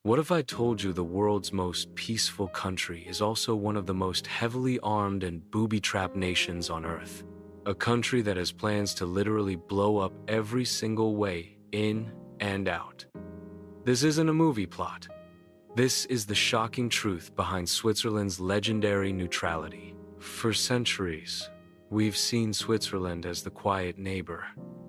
What if I told you the world's most peaceful country is also one of the most heavily armed and booby-trapped nations on Earth? A country that has plans to literally blow up every single way, in and out. This isn't a movie plot. This is the shocking truth behind Switzerland's legendary neutrality. For centuries, we've seen Switzerland as the quiet neighbor,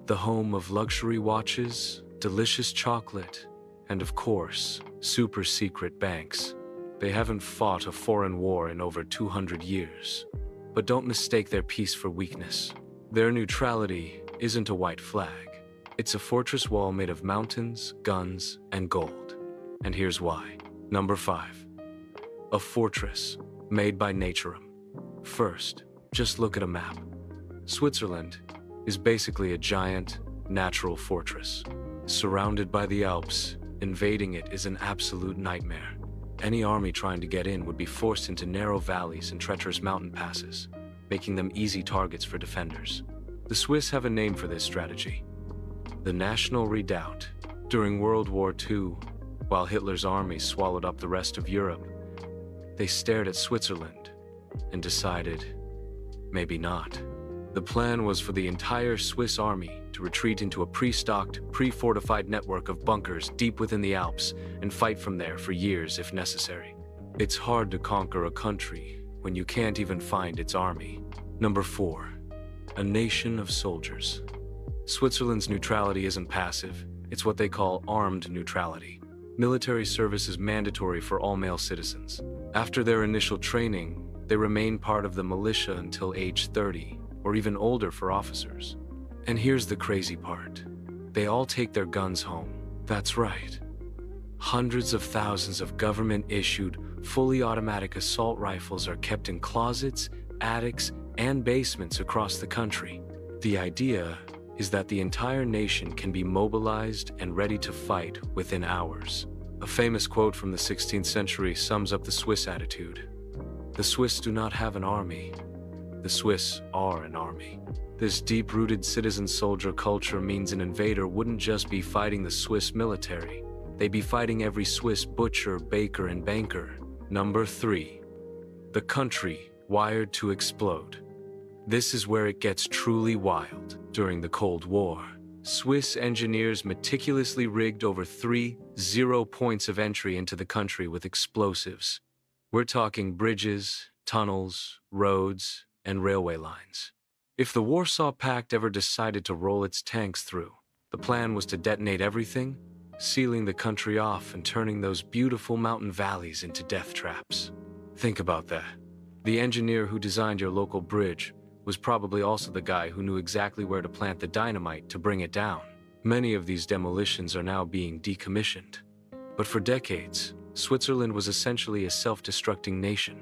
the home of luxury watches, delicious chocolate, and of course, super secret banks. They haven't fought a foreign war in over 200 years. But don't mistake their peace for weakness. Their neutrality isn't a white flag. It's a fortress wall made of mountains, guns, and gold. And here's why. Number 5. A fortress made by naturum. First, just look at a map. Switzerland is basically a giant, natural fortress. Surrounded by the Alps, invading it is an absolute nightmare. Any army trying to get in would be forced into narrow valleys and treacherous mountain passes, making them easy targets for defenders. The Swiss have a name for this strategy: the National Redoubt. During World War II, while Hitler's army swallowed up the rest of Europe, they stared at Switzerland and decided, maybe not. The plan was for the entire Swiss army to retreat into a pre-stocked, pre-fortified network of bunkers deep within the Alps and fight from there for years if necessary. It's hard to conquer a country when you can't even find its army. Number 4. A nation of soldiers. Switzerland's neutrality isn't passive, it's what they call armed neutrality. Military service is mandatory for all male citizens. After their initial training, they remain part of the militia until age 30, or even older for officers. And here's the crazy part. They all take their guns home. That's right. Hundreds of thousands of government-issued, fully automatic assault rifles are kept in closets, attics, and basements across the country. The idea is that the entire nation can be mobilized and ready to fight within hours. A famous quote from the 16th century sums up the Swiss attitude. The Swiss do not have an army. The Swiss are an army. This deep-rooted citizen-soldier culture means an invader wouldn't just be fighting the Swiss military. They'd be fighting every Swiss butcher, baker, and banker. Number 3. The country wired to explode. This is where it gets truly wild. During the Cold War, Swiss engineers meticulously rigged over 30 points of entry into the country with explosives. We're talking bridges, tunnels, roads, and railway lines. If the Warsaw Pact ever decided to roll its tanks through, the plan was to detonate everything, sealing the country off and turning those beautiful mountain valleys into death traps. Think about that. The engineer who designed your local bridge was probably also the guy who knew exactly where to plant the dynamite to bring it down. Many of these demolitions are now being decommissioned. But for decades, Switzerland was essentially a self-destructing nation.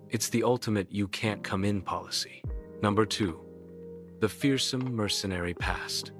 It's the ultimate you can't come in policy. Number 2. The fearsome mercenary past.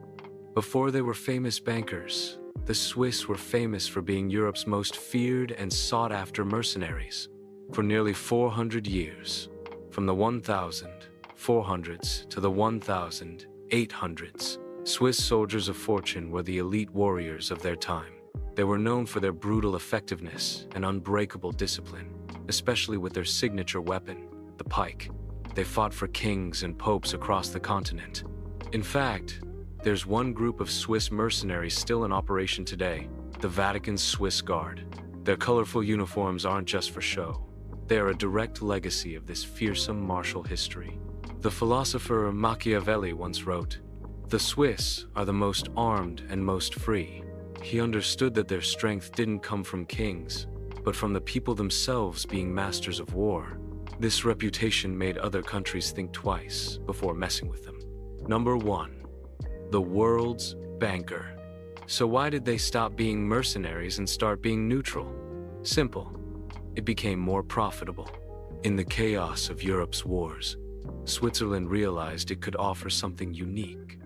Before they were famous bankers, the Swiss were famous for being Europe's most feared and sought-after mercenaries. For nearly 400 years, from the 1400s to the 1800s, Swiss soldiers of fortune were the elite warriors of their time. They were known for their brutal effectiveness and unbreakable discipline, especially with their signature weapon, the pike. They fought for kings and popes across the continent. In fact, there's one group of Swiss mercenaries still in operation today, the Vatican's Swiss Guard. Their colorful uniforms aren't just for show. They are a direct legacy of this fearsome martial history. The philosopher Machiavelli once wrote, "The Swiss are the most armed and most free." He understood that their strength didn't come from kings, but from the people themselves being masters of war. This reputation made other countries think twice before messing with them. Number 1. The world's banker. So why did they stop being mercenaries and start being neutral? Simple. It became more profitable. In the chaos of Europe's wars, Switzerland realized it could offer something unique: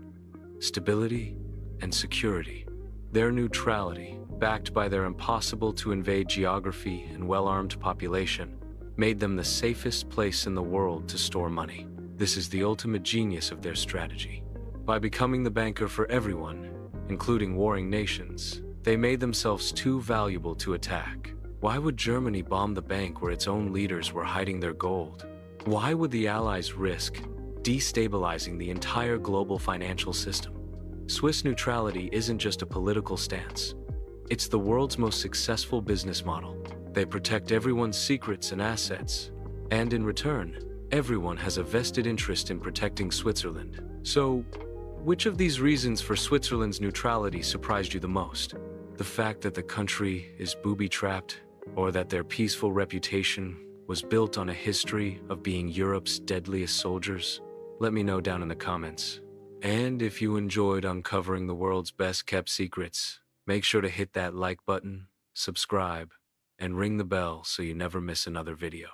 stability and security. Their neutrality, backed by their impossible-to-invade geography and well-armed population, made them the safest place in the world to store money. This is the ultimate genius of their strategy. By becoming the banker for everyone, including warring nations, They made themselves too valuable to attack. Why would Germany bomb the bank where its own leaders were hiding their gold? Why would the Allies risk destabilizing the entire global financial system? Swiss neutrality isn't just a political stance. It's the world's most successful business model. They protect everyone's secrets and assets. And in return, everyone has a vested interest in protecting Switzerland. So, which of these reasons for Switzerland's neutrality surprised you the most? The fact that the country is booby-trapped, or that their peaceful reputation was built on a history of being Europe's deadliest soldiers? Let me know down in the comments. And if you enjoyed uncovering the world's best-kept secrets, make sure to hit that like button, subscribe, and ring the bell so you never miss another video.